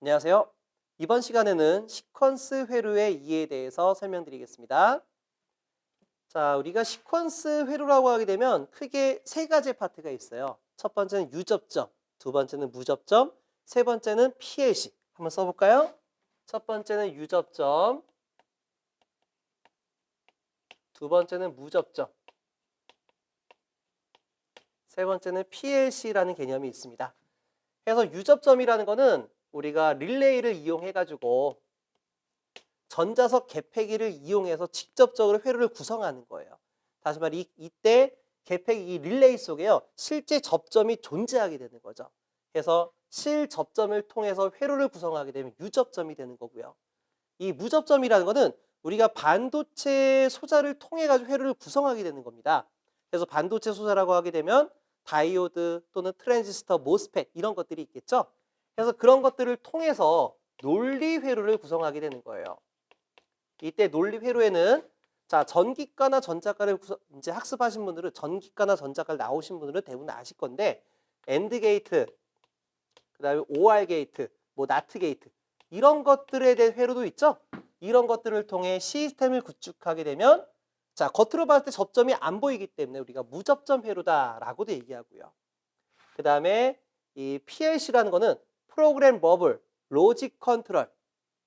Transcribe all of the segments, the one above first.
안녕하세요. 이번 시간에는 시퀀스 회로의 이해에 대해서 설명드리겠습니다. 자, 우리가 시퀀스 회로라고 하게 되면 크게 세 가지 파트가 있어요. 첫 번째는 유접점, 두 번째는 무접점, 세 번째는 PLC. 한번 써볼까요? 첫 번째는 유접점, 두 번째는 무접점, 세 번째는 PLC라는 개념이 있습니다. 그래서 유접점이라는 거는 우리가 릴레이를 이용해가지고 전자석 개폐기를 이용해서 직접적으로 회로를 구성하는 거예요. 다시 말해 이때 개폐기 이 릴레이 속에요. 실제 접점이 존재하게 되는 거죠. 그래서 실접점을 통해서 회로를 구성하게 되면 유접점이 되는 거고요. 이 무접점이라는 거는 우리가 반도체 소자를 통해 가지고 회로를 구성하게 되는 겁니다. 그래서 반도체 소자라고 하게 되면 다이오드 또는 트랜지스터, 모스펫 이런 것들이 있겠죠. 그래서 그런 것들을 통해서 논리 회로를 구성하게 되는 거예요. 이때 논리 회로에는 자, 전기가나 전자가를 이제 학습하신 분들은 전기가나 전자가를 나오신 분들은 대부분 아실 건데 엔드 게이트, 그다음에 OR 게이트, 뭐 나트 게이트 이런 것들에 대한 회로도 있죠. 이런 것들을 통해 시스템을 구축하게 되면 자, 겉으로 봤을 때 접점이 안 보이기 때문에 우리가 무접점 회로다라고도 얘기하고요. 그다음에 이 PLC라는 거는 프로그램 버블, 로직 컨트롤.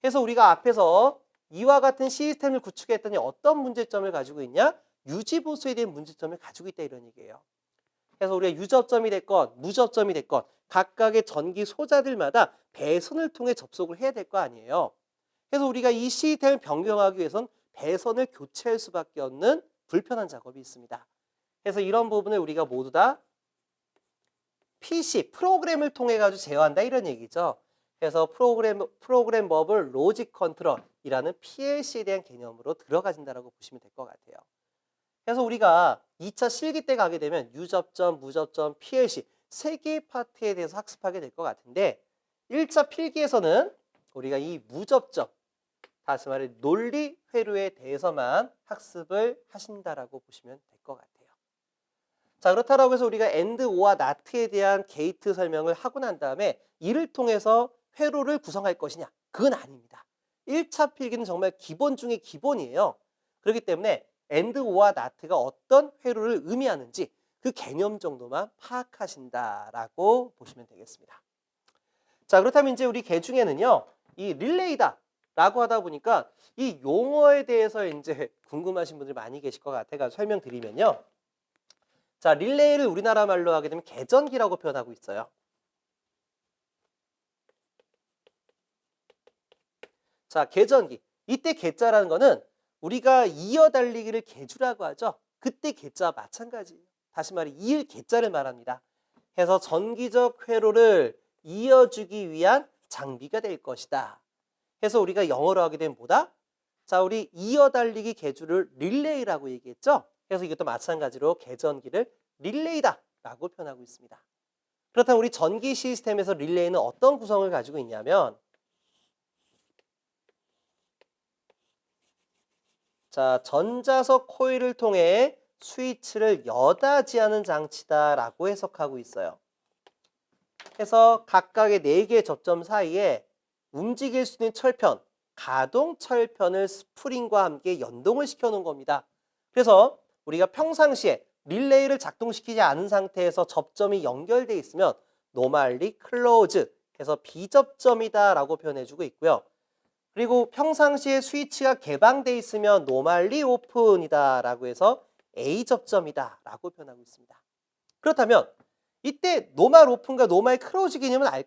해서 우리가 앞에서 이와 같은 시스템을 구축했더니 어떤 문제점을 가지고 있냐? 유지 보수에 대한 문제점을 가지고 있다 이런 얘기예요. 그래서 우리가 유접점이 됐건 무접점이 됐건 각각의 전기 소자들마다 배선을 통해 접속을 해야 될 거 아니에요. 그래서 우리가 이 시스템을 변경하기 위해선 배선을 교체할 수밖에 없는 불편한 작업이 있습니다. 그래서 이런 부분을 우리가 모두 다 PC, 프로그램을 통해 가지고 제어한다 이런 얘기죠. 그래서 프로그램 버블 로직 컨트롤이라는 PLC에 대한 개념으로 들어가진다라고 보시면 될 것 같아요. 그래서 우리가 2차 실기 때 가게 되면 유접점, 무접점, PLC 세 개의 파트에 대해서 학습하게 될 것 같은데 1차 필기에서는 우리가 이 무접점, 다시 말해 논리 회로에 대해서만 학습을 하신다라고 보시면 될 것 같아요. 자, 그렇다고 해서 우리가 AND, O와 NOT에 대한 게이트 설명을 하고 난 다음에 이를 통해서 회로를 구성할 것이냐? 그건 아닙니다. 1차 필기는 정말 기본 중에 기본이에요. 그렇기 때문에 AND, O와 NOT가 어떤 회로를 의미하는지 그 개념 정도만 파악하신다라고 보시면 되겠습니다. 자, 그렇다면 이제 우리 개 중에는요, 이 릴레이다 라고 하다 보니까 이 용어에 대해서 이제 궁금하신 분들이 많이 계실 것 같아서 설명드리면요. 자, 릴레이를 우리나라 말로 하게 되면 개전기라고 표현하고 있어요. 자, 개전기. 이때 개자라는 거는 우리가 이어달리기를 개주라고 하죠. 그때 개자와 마찬가지예요. 다시 말해 이을 개자를 말합니다. 해서 전기적 회로를 이어주기 위한 장비가 될 것이다. 해서 우리가 영어로 하게 되면 뭐다? 자, 우리 이어달리기 개주를 릴레이라고 얘기했죠. 그래서 이것도 마찬가지로 개전기를 릴레이다 라고 표현하고 있습니다. 그렇다면 우리 전기 시스템에서 릴레이는 어떤 구성을 가지고 있냐면 자, 전자석 코일을 통해 스위치를 여닫이하는 장치다라고 해석하고 있어요. 그래서 각각의 4개의 접점 사이에 움직일 수 있는 철편, 가동 철편을 스프링과 함께 연동을 시켜놓은 겁니다. 그래서 우리가 평상시에 릴레이를 작동시키지 않은 상태에서 접점이 연결되어 있으면 노멀리 클로즈 해서 비접점이다 라고 표현해주고 있고요. 그리고 평상시에 스위치가 개방되어 있으면 노멀리 오픈이다 라고 해서 A접점이다 라고 표현하고 있습니다. 그렇다면 이때 노멀 오픈과 노멀 클로즈 개념은 알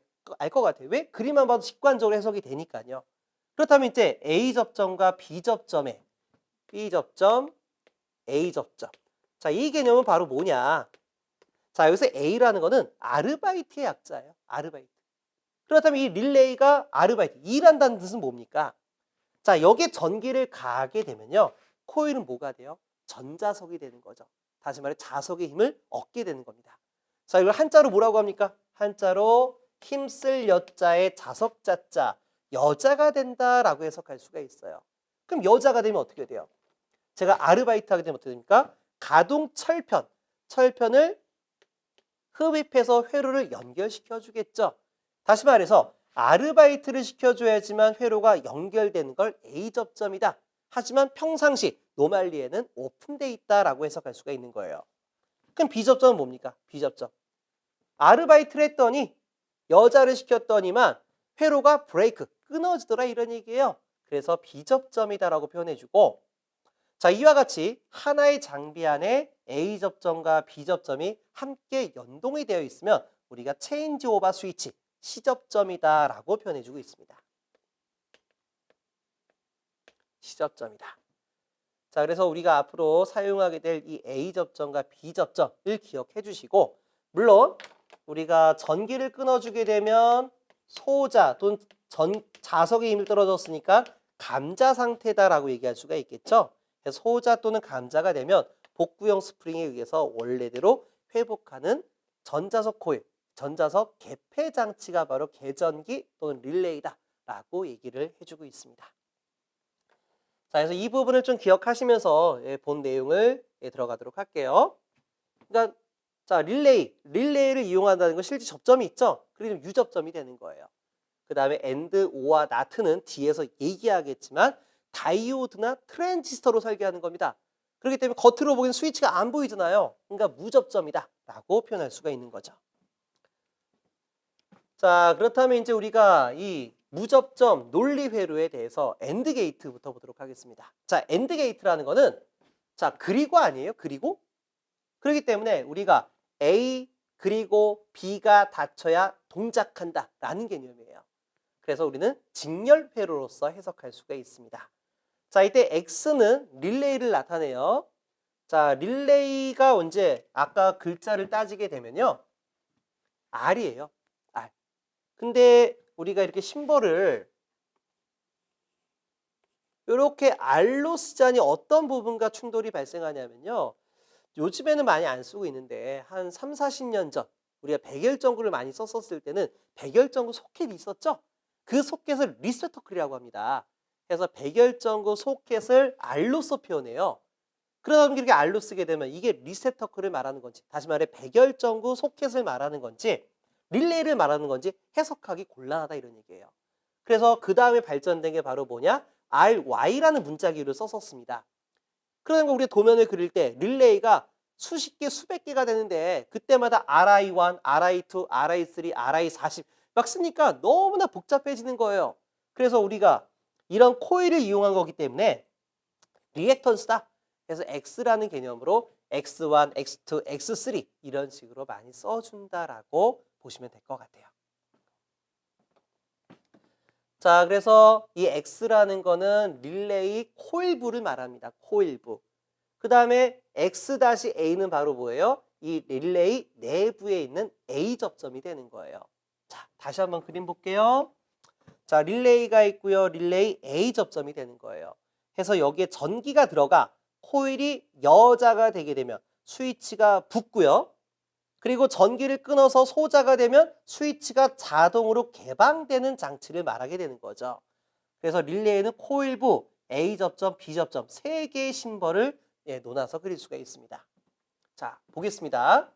것 같아요. 왜? 그림만 봐도 직관적으로 해석이 되니까요. 그렇다면 이제 A접점과 B접점의 B접점, A접점. 자, 이 개념은 바로 뭐냐? 자, 여기서 A라는 거는 아르바이트의 약자예요. 아르바이트. 그렇다면 이 릴레이가 아르바이트, 일한다는 뜻은 뭡니까? 자, 여기에 전기를 가하게 되면요. 코일은 뭐가 돼요? 전자석이 되는 거죠. 다시 말해 자석의 힘을 얻게 되는 겁니다. 자, 이걸 한자로 뭐라고 합니까? 한자로 힘쓸 여자의 자석자자, 여자가 된다라고 해석할 수가 있어요. 그럼 여자가 되면 어떻게 돼요? 제가 아르바이트 하게 되면 어떻게 됩니까? 가동 철편, 철편을 흡입해서 회로를 연결시켜 주겠죠. 다시 말해서 아르바이트를 시켜줘야지만 회로가 연결되는 걸 A 접점이다. 하지만 평상시 노말리에는 오픈돼 있다라고 해석할 수가 있는 거예요. 그럼 B 접점은 뭡니까? B 접점. 아르바이트를 했더니 여자를 시켰더니만 회로가 브레이크, 끊어지더라 이런 얘기예요. 그래서 B 접점이다라고 표현해주고, 자, 이와 같이 하나의 장비 안에 A 접점과 B 접점이 함께 연동이 되어 있으면 우리가 체인지 오버 스위치, C 접점이다라고 표현해주고 있습니다. C 접점이다. 자, 그래서 우리가 앞으로 사용하게 될 이 A 접점과 B 접점을 기억해 주시고, 물론 우리가 전기를 끊어주게 되면 소자 또는 자석의 힘이 떨어졌으니까 감자 상태다라고 얘기할 수가 있겠죠. 그래서 소자 또는 감자가 되면 복구형 스프링에 의해서 원래대로 회복하는 전자석 코일, 전자석 개폐 장치가 바로 계전기 또는 릴레이다라고 얘기를 해주고 있습니다. 자, 그래서 이 부분을 좀 기억하시면서 본 내용을 들어가도록 할게요. 그러니까 자, 릴레이를 이용한다는 건 실제 접점이 있죠. 그리고 유접점이 되는 거예요. 그 다음에 AND, O와 NOT는 뒤에서 얘기하겠지만 다이오드나 트랜지스터로 설계하는 겁니다. 그렇기 때문에 겉으로 보기엔 스위치가 안 보이잖아요. 그러니까 무접점이다 라고 표현할 수가 있는 거죠. 자, 그렇다면 이제 우리가 이 무접점 논리 회로에 대해서 AND 게이트부터 보도록 하겠습니다. 자, AND 게이트라는 거는 자, 그리고 아니에요? 그리고? 그렇기 때문에 우리가 A 그리고 B가 닫혀야 동작한다 라는 개념이에요. 그래서 우리는 직렬 회로로서 해석할 수가 있습니다. 자, 이때 X는 릴레이를 나타내요. 자, 릴레이가 언제 아까 글자를 따지게 되면요. R이에요. R. 근데 우리가 이렇게 심벌을 이렇게 R로 쓰자니 어떤 부분과 충돌이 발생하냐면요. 요즘에는 많이 안 쓰고 있는데 한 3, 40년 전 우리가 백열전구를 많이 썼었을 때는 백열전구 소켓이 있었죠? 그 소켓을 리세터클이라고 합니다. 그래서 백열전구 소켓을 R로서 표현해요. 그러다 보니 이렇게 R로 쓰게 되면 이게 리세터클을 말하는 건지, 다시 말해 백열전구 소켓을 말하는 건지 릴레이를 말하는 건지 해석하기 곤란하다 이런 얘기예요. 그래서 그 다음에 발전된 게 바로 뭐냐? RY라는 문자기를 썼었습니다. 그러니까 우리 도면을 그릴 때 릴레이가 수십 개, 수백 개가 되는데 그때마다 RI1, RI2, RI3, RI40 막 쓰니까 너무나 복잡해지는 거예요. 그래서 우리가 이런 코일을 이용한 거기 때문에 리액턴스다. 그래서 X라는 개념으로 X1, X2, X3 이런 식으로 많이 써준다라고 보시면 될 것 같아요. 자, 그래서 이 X라는 거는 릴레이 코일부를 말합니다. 코일부. 그 다음에 X-A는 바로 뭐예요? 이 릴레이 내부에 있는 A 접점이 되는 거예요. 자, 다시 한번 그림 볼게요. 자, 릴레이가 있고요. 릴레이 A 접점이 되는 거예요. 그래서 여기에 전기가 들어가 코일이 여자가 되게 되면 스위치가 붙고요. 그리고 전기를 끊어서 소자가 되면 스위치가 자동으로 개방되는 장치를 말하게 되는 거죠. 그래서 릴레이는 코일부, A 접점, B 접점 세 개의 심벌을 놓아서 그릴 수가 있습니다. 자, 보겠습니다.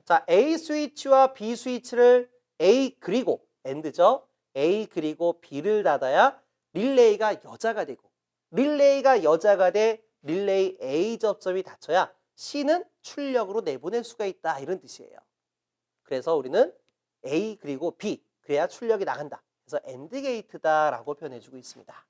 자, A 스위치와 B 스위치를 A 그리고 AND죠. A 그리고 B를 닫아야 릴레이가 여자가 되고, 릴레이가 여자가 돼 릴레이 A 접점이 닫혀야 C는 출력으로 내보낼 수가 있다 이런 뜻이에요. 그래서 우리는 A 그리고 B 그래야 출력이 나간다. 그래서 AND 게이트다라고 표현해주고 있습니다.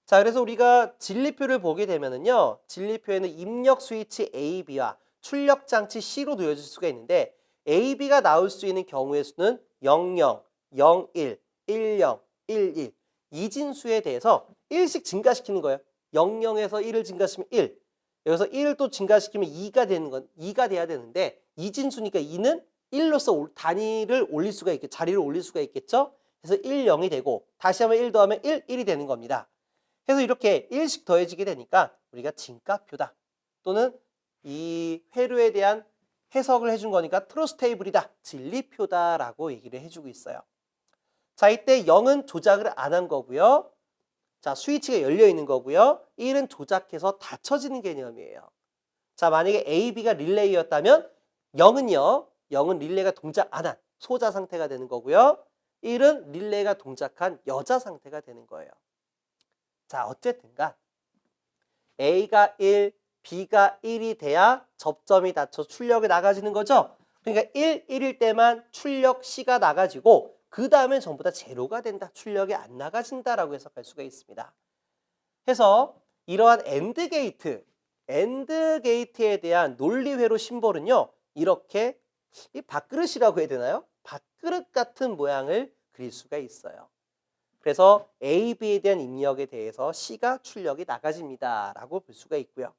자, 그래서 우리가 진리표를 보게 되면은요, 진리표에는 입력 스위치 A, B와 출력 장치 C로 놓여질 수가 있는데 A, B가 나올 수 있는 경우의 수는 00, 01, 10, 11 이진수에 대해서 1씩 증가시키는 거예요. 00에서 1을 증가시키면 1. 여기서 1을 또 증가시키면 2가 되는 건 2가 돼야 되는데 이진수니까 2는 1로서 단위를 올릴 수가 있겠죠. 자리를 올릴 수가 있겠죠. 그래서 1, 0이 되고 다시 한번 1 더하면 1, 1이 되는 겁니다. 그래서 이렇게 1씩 더해지게 되니까 우리가 진가표다. 또는 이 회로에 대한 해석을 해준 거니까 트루스 테이블이다. 진리표다라고 얘기를 해주고 있어요. 자, 이때 0은 조작을 안 한 거고요. 자, 스위치가 열려 있는 거고요. 1은 조작해서 닫혀지는 개념이에요. 자, 만약에 A, B가 릴레이였다면 0은요. 0은 릴레이가 동작 안 한 소자 상태가 되는 거고요. 1은 릴레이가 동작한 여자 상태가 되는 거예요. 자, 어쨌든간 A가 1, B가 1이 돼야 접점이 닫혀 출력이 나가지는 거죠. 그러니까 1, 1일 때만 출력 C가 나가지고 그 다음엔 전부 다 제로가 된다. 출력이 안 나가진다라고 해석할 수가 있습니다. 해서 이러한 AND 게이트에 대한 논리회로 심볼은요. 이렇게 이 밥그릇이라고 해야 되나요? 밥그릇 같은 모양을 그릴 수가 있어요. 그래서 A, B에 대한 입력에 대해서 C가 출력이 나가집니다. 라고 볼 수가 있고요.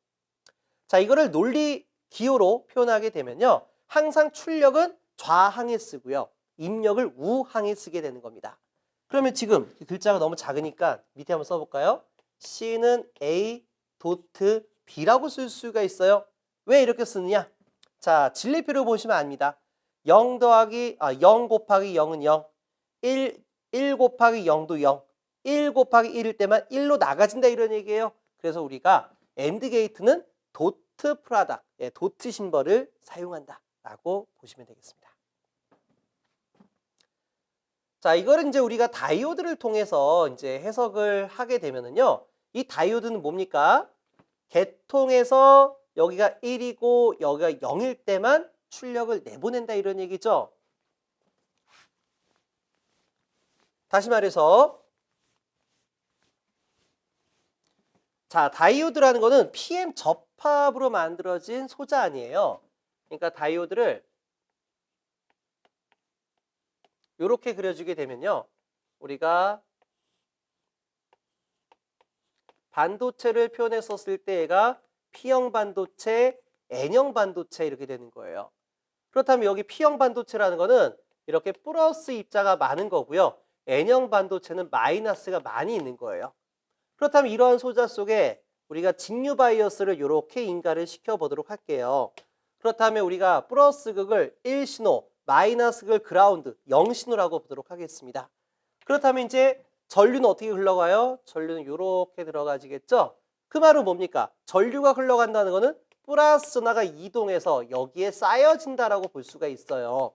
자, 이거를 논리 기호로 표현하게 되면요. 항상 출력은 좌항에 쓰고요. 입력을 우항에 쓰게 되는 겁니다. 그러면 지금 글자가 너무 작으니까 밑에 한번 써볼까요? C는 A 도트 B라고 쓸 수가 있어요. 왜 이렇게 쓰느냐? 자, 진리표를 보시면 압니다. 0 곱하기 0은 0, 1 곱하기 0도 0, 1 곱하기 1일 때만 1로 나가진다 이런 얘기예요. 그래서 우리가 AND 게이트는 도트 프로덕트, 도트 심벌을 사용한다라고 보시면 되겠습니다. 자, 이거를 이제 우리가 다이오드를 통해서 이제 해석을 하게 되면은요. 이 다이오드는 뭡니까? 개통해서 여기가 1이고 여기가 0일 때만 출력을 내보낸다 이런 얘기죠. 다시 말해서 자, 다이오드라는 거는 PM 접합으로 만들어진 소자 아니에요. 그러니까 다이오드를 이렇게 그려주게 되면요. 우리가 반도체를 표현했었을 때 얘가 P형 반도체, N형 반도체 이렇게 되는 거예요. 그렇다면 여기 P형 반도체라는 거는 이렇게 플러스 입자가 많은 거고요. N형 반도체는 마이너스가 많이 있는 거예요. 그렇다면 이러한 소자 속에 우리가 직류 바이어스를 이렇게 인가를 시켜보도록 할게요. 그렇다면 우리가 플러스 극을 1신호, 마이너스 극을 그라운드, 0신호라고 보도록 하겠습니다. 그렇다면 이제 전류는 어떻게 흘러가요? 전류는 이렇게 들어가지겠죠? 그 말은 뭡니까? 전류가 흘러간다는 것은 플러스나가 이동해서 여기에 쌓여진다라고 볼 수가 있어요.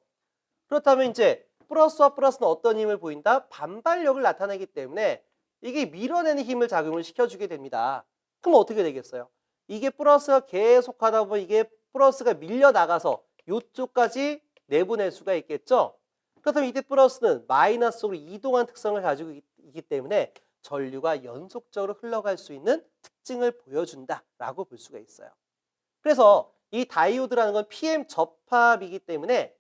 그렇다면 이제 플러스와 플러스는 어떤 힘을 보인다? 반발력을 나타내기 때문에 이게 밀어내는 힘을 작용을 시켜주게 됩니다. 그럼 어떻게 되겠어요? 이게 플러스가 계속 하다 보면 이게 플러스가 밀려나가서 이쪽까지 내보낼 수가 있겠죠? 그렇다면 이때 플러스는 마이너스로 이동한 특성을 가지고 있기 때문에 전류가 연속적으로 흘러갈 수 있는 특징을 보여준다라고 볼 수가 있어요. 그래서 이 다이오드라는 건 PM 접합이기 때문에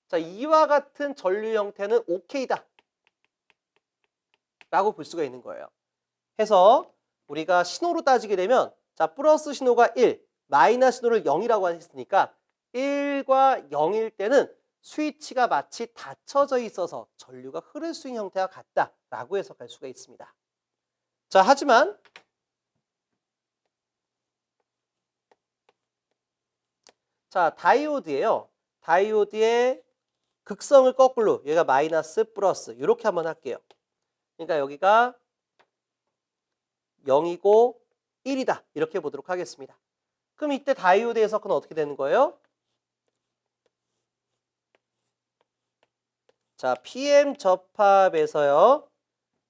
자, 이와 같은 전류 형태는 OK다 라고 볼 수가 있는 거예요. 해서 우리가 신호로 따지게 되면 자, 플러스 신호가 1, 마이너스 신호를 0이라고 했으니까 1과 0일 때는 스위치가 마치 닫혀져 있어서 전류가 흐를 수 있는 형태와 같다라고 해석할 수가 있습니다. 자, 하지만 자, 다이오드예요. 다이오드의 극성을 거꾸로 얘가 마이너스 플러스 이렇게 한번 할게요. 그러니까 여기가 0이고 1이다 이렇게 보도록 하겠습니다. 그럼 이때 다이오드 해석은 어떻게 되는 거예요? 자, PM 접합에서요.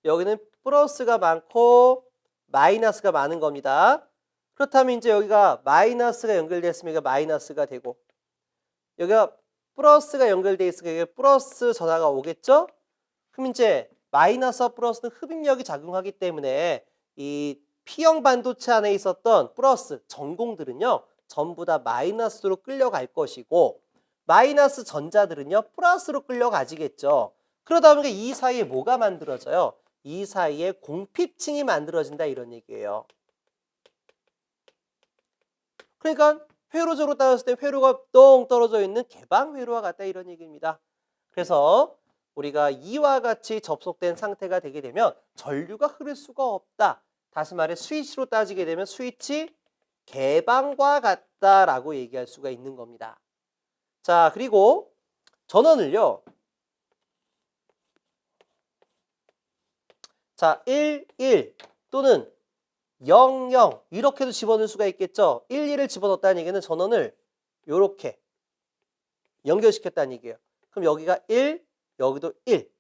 여기는 플러스가 많고 마이너스가 많은 겁니다. 그렇다면 이제 여기가 마이너스가 연결됐으면 마이너스가 되고 여기가 플러스가 연결돼 있으니까 플러스 전화가 오겠죠? 그럼 이제 마이너스와 플러스는 흡입력이 작용하기 때문에 이 P형 반도체 안에 있었던 플러스 전공들은요. 전부 다 마이너스로 끌려갈 것이고 마이너스 전자들은요. 플러스로 끌려가지겠죠. 그러다 보니까 이 사이에 뭐가 만들어져요? 이 사이에 공핍층이 만들어진다 이런 얘기예요. 그러니까 회로적으로 따졌을 때 회로가 똥 떨어져 있는 개방 회로와 같다 이런 얘기입니다. 그래서 우리가 이와 같이 접속된 상태가 되게 되면 전류가 흐를 수가 없다. 다시 말해 스위치로 따지게 되면 스위치 개방과 같다라고 얘기할 수가 있는 겁니다. 자, 그리고 전원을요. 자, 1, 1 또는 0, 0 이렇게도 집어넣을 수가 있겠죠. 1, 1을 집어넣었다는 얘기는 전원을 이렇게 연결시켰다는 얘기예요. 그럼 여기가 1, 여기도 1.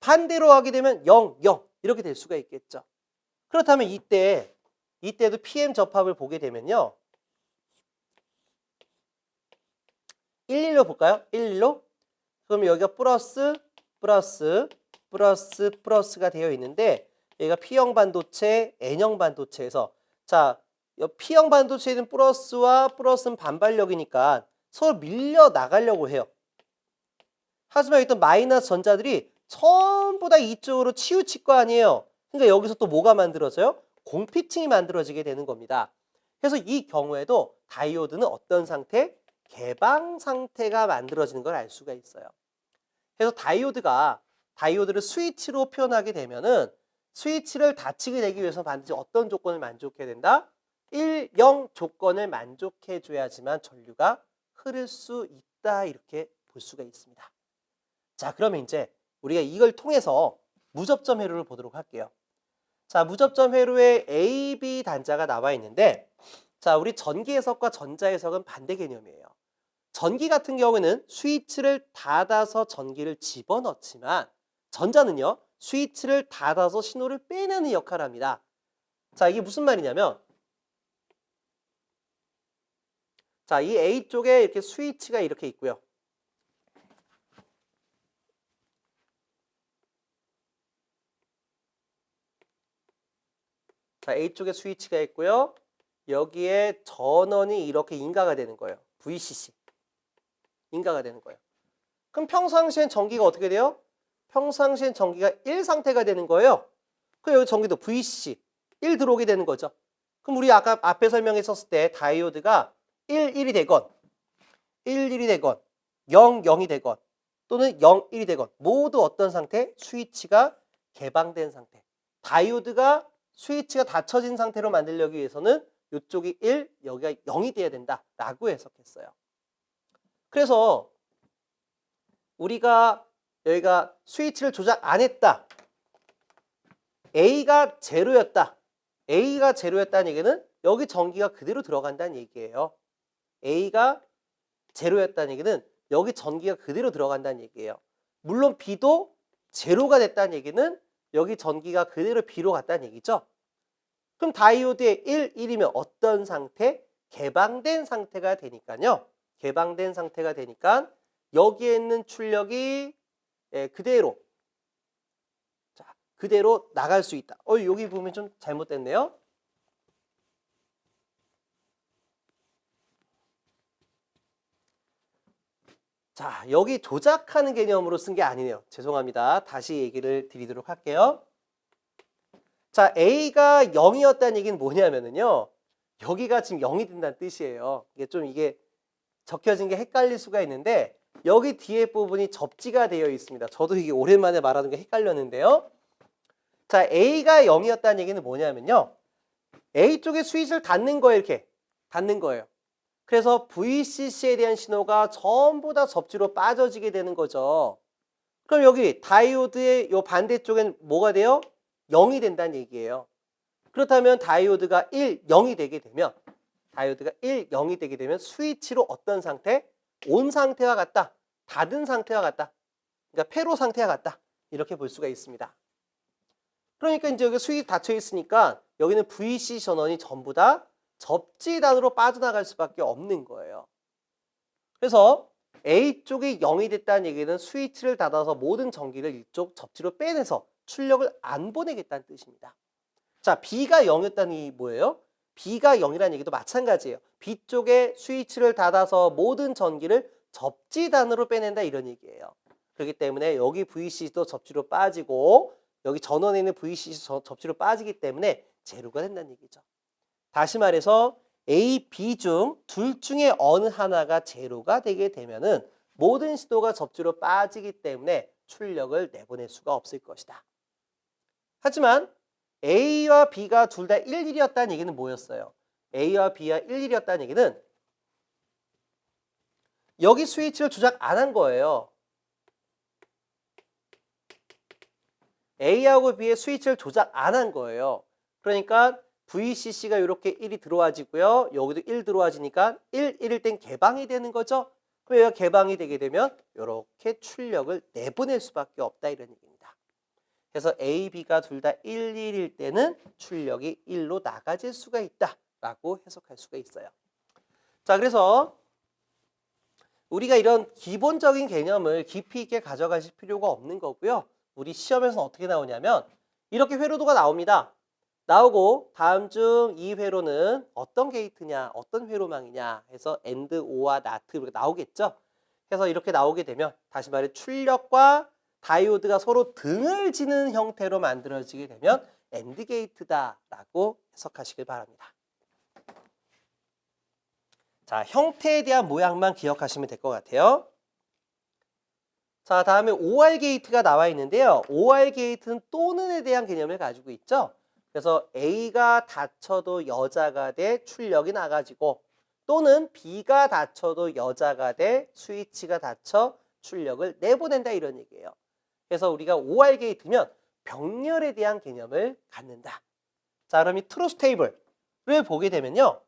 반대로 하게 되면 0, 0 이렇게 될 수가 있겠죠. 그렇다면 이때도 PM 접합을 보게 되면요. 11로 볼까요? 11로? 그럼 여기가 플러스가 되어 있는데 여기가 P형 반도체, N형 반도체에서 자, P형 반도체는 플러스와 플러스는 반발력이니까 서로 밀려 나가려고 해요. 하지만 일단 마이너스 전자들이 전부 다 이쪽으로 치우칠 거 아니에요. 그러니까 여기서 또 뭐가 만들어져요? 공피팅이 만들어지게 되는 겁니다. 그래서 이 경우에도 다이오드는 어떤 상태? 개방 상태가 만들어지는 걸 알 수가 있어요. 그래서 다이오드를 스위치로 표현하게 되면은 스위치를 닫히게 되기 위해서 반드시 어떤 조건을 만족해야 된다? 1, 0 조건을 만족해 줘야지만 전류가 흐를 수 있다 이렇게 볼 수가 있습니다. 자, 그러면 이제 우리가 이걸 통해서 무접점 회로를 보도록 할게요. 자, 무접점 회로에 A, B 단자가 나와 있는데 자, 우리 전기 해석과 전자 해석은 반대 개념이에요. 전기 같은 경우에는 스위치를 닫아서 전기를 집어넣지만 전자는요. 스위치를 닫아서 신호를 빼내는 역할을 합니다. 자, 이게 무슨 말이냐면 자, 이 A 쪽에 이렇게 스위치가 이렇게 있고요. 자, A 쪽에 스위치가 있고요. 여기에 전원이 이렇게 인가가 되는 거예요. VCC. 인가가 되는 거예요. 그럼 평상시엔 전기가 어떻게 돼요? 평상시엔 전기가 1 상태가 되는 거예요. 그럼 여기 전기도 VCC 1 들어오게 되는 거죠. 그럼 우리 아까 앞에 설명했었을 때 다이오드가 1, 1이 되건 1, 1이 되건 0, 0이 되건 또는 0, 1이 되건 모두 어떤 상태? 스위치가 개방된 상태. 다이오드가 스위치가 닫혀진 상태로 만들려기 위해서는 이쪽이 1, 여기가 0이 돼야 된다라고 해석했어요. 그래서 우리가 여기가 스위치를 조작 안 했다. A가 제로였다. A가 제로였다는 얘기는 여기 전기가 그대로 들어간다는 얘기예요. A가 제로였다는 얘기는 여기 전기가 그대로 들어간다는 얘기예요. 물론 B도 제로가 됐다는 얘기는 여기 전기가 그대로 B로 갔다는 얘기죠. 그럼 다이오드의 1, 1이면 어떤 상태? 개방된 상태가 되니까요. 개방된 상태가 되니까 여기에 있는 출력이 그대로 그대로 나갈 수 있다. 여기 보면 좀 잘못됐네요. 자, 여기 조작하는 개념으로 쓴 게 아니네요. 죄송합니다. 다시 얘기를 드리도록 할게요. 자, A가 0이었다는 얘기는 뭐냐면요. 여기가 지금 0이 된다는 뜻이에요. 이게 적혀진 게 헷갈릴 수가 있는데 여기 뒤에 부분이 접지가 되어 있습니다. 저도 이게 오랜만에 말하는 게 헷갈렸는데요. 자, A가 0이었다는 얘기는 뭐냐면요. A 쪽에 스위치를 닫는 거예요. 이렇게 닫는 거예요. 그래서 VCC에 대한 신호가 전부 다 접지로 빠져지게 되는 거죠. 그럼 여기 다이오드의 요 반대쪽엔 뭐가 돼요? 0이 된다는 얘기예요. 그렇다면 다이오드가 1, 0이 되게 되면 스위치로 어떤 상태? 온 상태와 같다. 닫은 상태와 같다. 그러니까 폐로 상태와 같다. 이렇게 볼 수가 있습니다. 그러니까 이제 여기 스위치 닫혀 있으니까 여기는 VC 전원이 전부 다 접지단으로 빠져나갈 수밖에 없는 거예요. 그래서 A 쪽이 0이 됐다는 얘기는 스위치를 닫아서 모든 전기를 이쪽 접지로 빼내서 출력을 안 보내겠다는 뜻입니다. 자, B가 0이었다는 게 뭐예요? B가 0이라는 얘기도 마찬가지예요. B 쪽에 스위치를 닫아서 모든 전기를 접지단으로 빼낸다 이런 얘기예요. 그렇기 때문에 여기 VCC도 접지로 빠지고 여기 전원에 있는 VCC 접지로 빠지기 때문에 제로가 된다는 얘기죠. 다시 말해서 A, B 중 둘 중에 어느 하나가 제로가 되게 되면은 모든 시도가 접지로 빠지기 때문에 출력을 내보낼 수가 없을 것이다. 하지만 A와 B가 둘 다 1, 1이었다는 얘기는 뭐였어요? A와 B가 1, 1이었다는 얘기는 여기 스위치를 조작 안 한 거예요. A하고 B의 스위치를 조작 안 한 거예요. 그러니까 VCC가 이렇게 1이 들어와지고요. 여기도 1 들어와지니까 1, 1일 땐 개방이 되는 거죠. 그럼 얘가 개방이 되게 되면 이렇게 출력을 내보낼 수밖에 없다 이런 얘기입니다. 그래서 A, B가 둘 다 1, 1일 때는 출력이 1로 나가질 수가 있다라고 해석할 수가 있어요. 자, 그래서 우리가 이런 기본적인 개념을 깊이 있게 가져가실 필요가 없는 거고요. 우리 시험에서는 어떻게 나오냐면 이렇게 회로도가 나옵니다. 나오고 다음 중 이 회로는 어떤 게이트냐, 어떤 회로망이냐 해서 AND, OR, NOT 이렇게 나오겠죠. 그래서 이렇게 나오게 되면 다시 말해 출력과 다이오드가 서로 등을 지는 형태로 만들어지게 되면 AND 게이트다라고 해석하시길 바랍니다. 자, 형태에 대한 모양만 기억하시면 될 것 같아요. 자, 다음에 OR 게이트가 나와 있는데요. OR 게이트는 또는에 대한 개념을 가지고 있죠. 그래서 A가 닫혀도 여자가 돼 출력이 나가지고 또는 B가 닫혀도 여자가 돼 스위치가 닫혀 출력을 내보낸다 이런 얘기예요. 그래서 우리가 OR 게이트면 병렬에 대한 개념을 갖는다. 자, 그럼 이 트루스 테이블을 보게 되면요.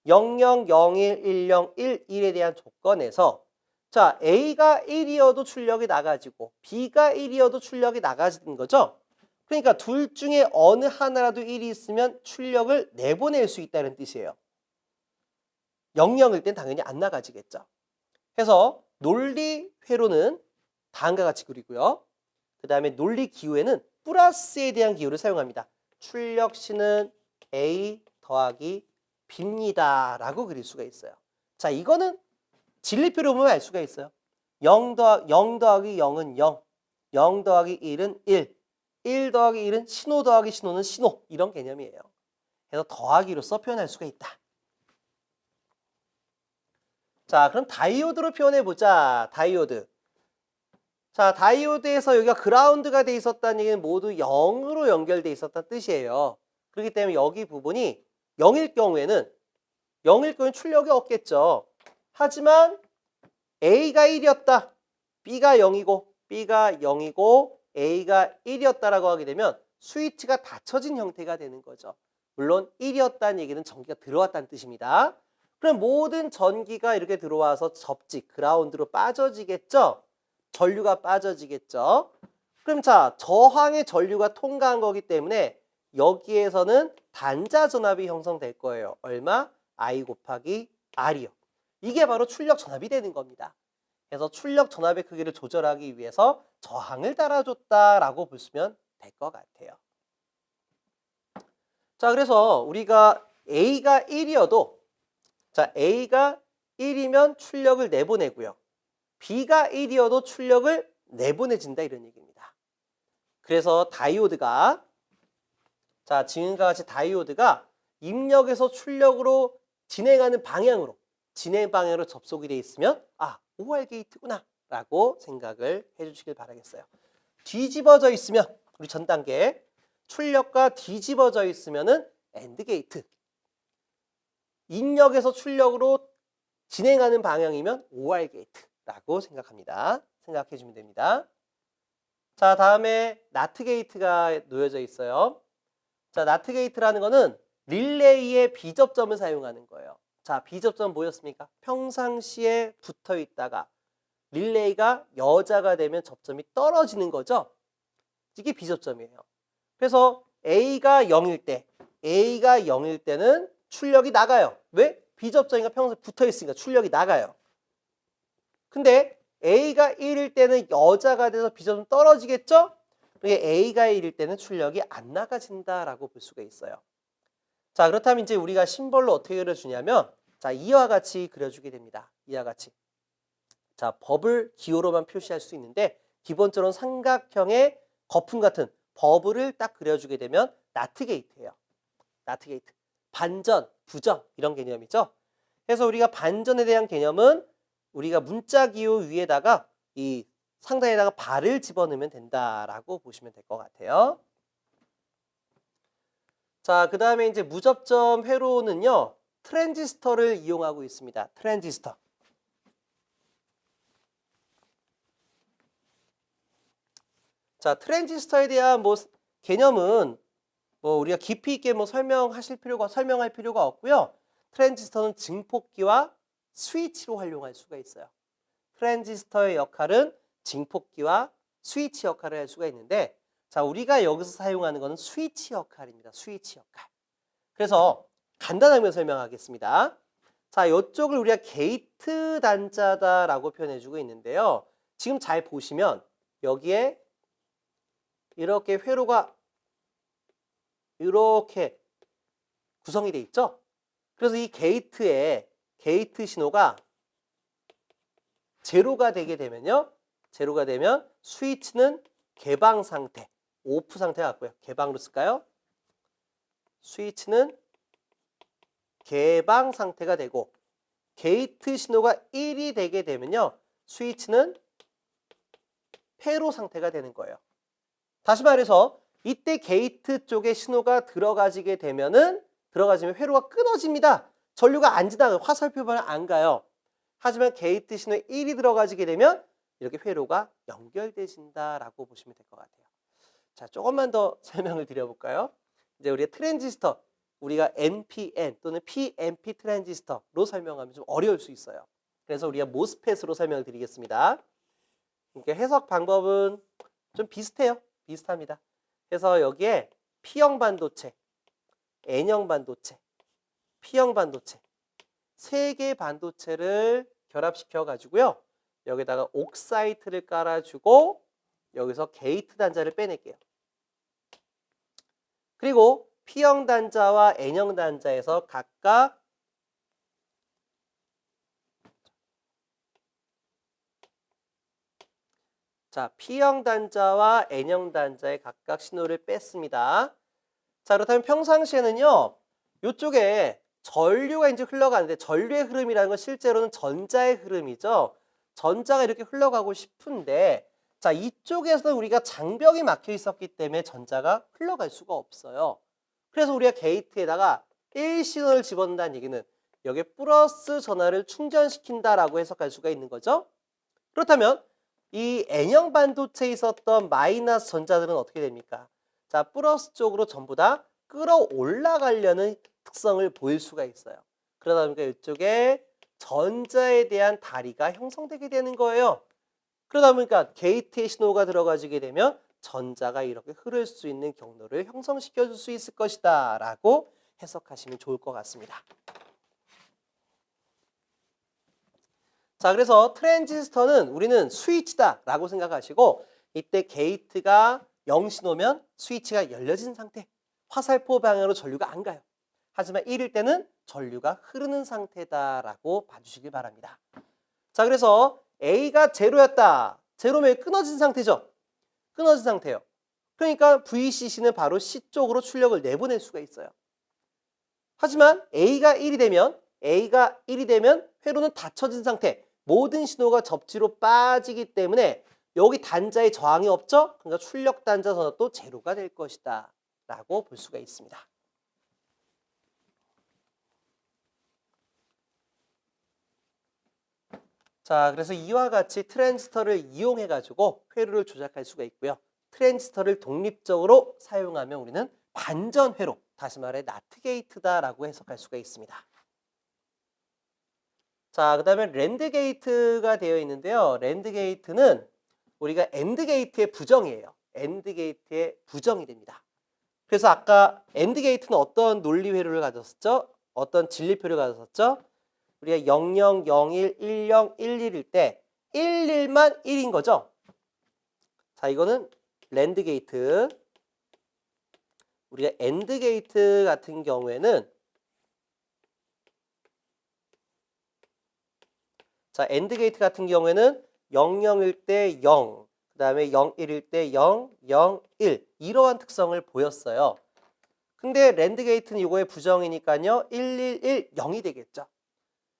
00, 01, 10, 11에 대한 조건에서 자, A가 1이어도 출력이 나가지고 B가 1이어도 출력이 나가지는 거죠. 그러니까 둘 중에 어느 하나라도 1이 있으면 출력을 내보낼 수 있다는 뜻이에요. 00일 땐 당연히 안 나가지겠죠. 그래서 논리 회로는 다음과 같이 그리고요. 그 다음에 논리 기호에는 플러스에 대한 기호를 사용합니다. 출력 C는 A 더하기 B입니다. 라고 그릴 수가 있어요. 자, 이거는 진리표로 보면 알 수가 있어요. 0 더하기 0은 0, 0 더하기 1은 1, 1 더하기 1은 신호 더하기 신호는 신호 이런 개념이에요. 그래서 더하기로써 표현할 수가 있다. 자, 그럼 다이오드로 표현해보자. 다이오드. 자, 다이오드에서 여기가 그라운드가 돼 있었다는 얘기는 모두 0으로 연결돼 있었다는 뜻이에요. 그렇기 때문에 여기 부분이 0일 경우에는 출력이 없겠죠. 하지만 A가 1이었다. B가 0이고 B가 0이고 A가 1이었다라고 하게 되면 스위치가 닫혀진 형태가 되는 거죠. 물론 1이었다는 얘기는 전기가 들어왔다는 뜻입니다. 그럼 모든 전기가 이렇게 들어와서 접지, 그라운드로 빠져지겠죠? 전류가 빠져지겠죠? 그럼 자, 저항의 전류가 통과한 거기 때문에 여기에서는 단자 전압이 형성될 거예요. 얼마? I 곱하기 R이요. 이게 바로 출력 전압이 되는 겁니다. 그래서 출력 전압의 크기를 조절하기 위해서 저항을 달아줬다라고 보시면 될 것 같아요. 자, 그래서 우리가 A가 1이어도 자, A가 1이면 출력을 내보내고요. B가 1이어도 출력을 내보내진다 이런 얘기입니다. 그래서 다이오드가 자, 지금과 같이 다이오드가 입력에서 출력으로 진행 방향으로 접속이 되어 있으면 아, OR 게이트구나 라고 생각을 해주시길 바라겠어요. 뒤집어져 있으면 우리 전 단계 출력과 뒤집어져 있으면은 AND 게이트. 입력에서 출력으로 진행하는 방향이면 OR 게이트라고 생각합니다. 생각해 주면 됩니다. 자, 다음에 NOT 게이트가 놓여져 있어요. 자, NOT 게이트라는 거는 릴레이의 비접점을 사용하는 거예요. 자, 비접점 뭐였습니까? 평상시에 붙어 있다가 릴레이가 여자가 되면 접점이 떨어지는 거죠. 이게 비접점이에요. 그래서 A가 0일 때는 출력이 나가요. 왜? 비접점이가 평소에 붙어 있으니까 출력이 나가요. 근데 A가 1일 때는 여자가 돼서 비접점 떨어지겠죠? 그게 A가 1일 때는 출력이 안 나가진다라고 볼 수가 있어요. 자, 그렇다면 이제 우리가 심벌로 어떻게 그려주냐면 자, 이와 같이 그려주게 됩니다. 이와 같이. 자, 버블 기호로만 표시할 수 있는데 기본적으로 삼각형의 거품 같은 버블을 딱 그려주게 되면 NOT 게이트예요. NOT 게이트. 반전, 부정 이런 개념이죠. 그래서 우리가 반전에 대한 개념은 우리가 문자 기호 위에다가 이 상단에다가 발을 집어넣으면 된다라고 보시면 될 것 같아요. 자, 그 다음에 이제 무접점 회로는요, 트랜지스터를 이용하고 있습니다. 트랜지스터. 자, 트랜지스터에 대한 개념은 우리가 깊이 있게 설명할 필요가 없고요. 트랜지스터는 증폭기와 스위치로 활용할 수가 있어요. 트랜지스터의 역할은 증폭기와 스위치 역할을 할 수가 있는데 자, 우리가 여기서 사용하는 것은 스위치 역할입니다. 스위치 역할. 그래서 간단하게 설명하겠습니다. 자, 이쪽을 우리가 게이트 단자다라고 표현해주고 있는데요. 지금 잘 보시면 여기에 이렇게 회로가 이렇게 구성이 돼 있죠. 그래서 이 게이트에 게이트 신호가 제로가 되게 되면요. 제로가 되면 스위치는 개방 상태, 오프 상태 같고요. 개방으로 쓸까요? 스위치는 개방 상태가 되고 게이트 신호가 1이 되게 되면요. 스위치는 폐로 상태가 되는 거예요. 다시 말해서 이때 게이트 쪽에 신호가 들어가지게 되면은 들어가지면 회로가 끊어집니다. 전류가 안 지나가요. 화살표만 안 가요. 하지만 게이트 신호에 1이 들어가지게 되면 이렇게 회로가 연결되진다라고 보시면 될 것 같아요. 자, 조금만 더 설명을 드려볼까요? 이제 우리가 트랜지스터, 우리가 NPN 또는 PNP 트랜지스터로 설명하면 좀 어려울 수 있어요. 그래서 우리가 모스펫으로 설명을 드리겠습니다. 그러니까 해석 방법은 좀 비슷해요. 비슷합니다. 그래서 여기에 P형 반도체, N형 반도체, P형 반도체 세 개 반도체를 결합시켜 가지고요. 여기다가 옥사이트를 깔아주고 여기서 게이트 단자를 빼낼게요. 그리고 P형 단자와 N형 단자에서 각각 자, P형 단자와 N형 단자에 각각 신호를 뺐습니다. 자, 그렇다면 평상시에는요. 이쪽에 전류가 이제 흘러가는데 전류의 흐름이라는 건 실제로는 전자의 흐름이죠. 전자가 이렇게 흘러가고 싶은데 자, 이쪽에서 우리가 장벽이 막혀 있었기 때문에 전자가 흘러갈 수가 없어요. 그래서 우리가 게이트에다가 1신호를 집어넣는다는 얘기는 여기에 플러스 전하를 충전시킨다라고 해석할 수가 있는 거죠. 그렇다면 이 N형 반도체에 있었던 마이너스 전자들은 어떻게 됩니까? 자, 플러스 쪽으로 전부 다 끌어올라가려는 특성을 보일 수가 있어요. 그러다 보니까 이쪽에 전자에 대한 다리가 형성되게 되는 거예요. 그러다 보니까 게이트에 신호가 들어가지게 되면 전자가 이렇게 흐를 수 있는 경로를 형성시켜 줄 수 있을 것이다 라고 해석하시면 좋을 것 같습니다. 자, 그래서 트랜지스터는 우리는 스위치다 라고 생각하시고 이때 게이트가 0신호면 스위치가 열려진 상태, 화살표 방향으로 전류가 안 가요. 하지만 1일 때는 전류가 흐르는 상태다라고 봐주시길 바랍니다. 자, 그래서 A가 제로였다. 제로면 끊어진 상태죠. 끊어진 상태예요. 그러니까 VCC는 바로 C 쪽으로 출력을 내보낼 수가 있어요. 하지만 A가 1이 되면 회로는 닫혀진 상태. 모든 신호가 접지로 빠지기 때문에 여기 단자에 저항이 없죠? 그러니까 출력 단자 전압도 제로가 될 것이다 라고 볼 수가 있습니다. 자, 그래서 이와 같이 트랜지스터를 이용해 가지고 회로를 조작할 수가 있고요. 트랜지스터를 독립적으로 사용하면 우리는 반전 회로, 다시 말해 나트 게이트다라고 해석할 수가 있습니다. 자, 그다음에 랜드 게이트가 되어 있는데요. 랜드 게이트는 우리가 엔드 게이트의 부정이에요. 엔드 게이트의 부정이 됩니다. 그래서 아까 엔드 게이트는 어떤 논리 회로를 가졌었죠? 어떤 진리표를 가졌었죠? 우리가 00, 01, 10, 11일 때 11만 1인 거죠. 자, 이거는 랜드 게이트. 우리가 엔드 게이트 같은 경우에는 자, 엔드 게이트 같은 경우에는 00일 때 0, 그 다음에 01일 때 0, 0, 1 이러한 특성을 보였어요. 근데 랜드 게이트는 이거의 부정이니까요. 111, 0이 되겠죠.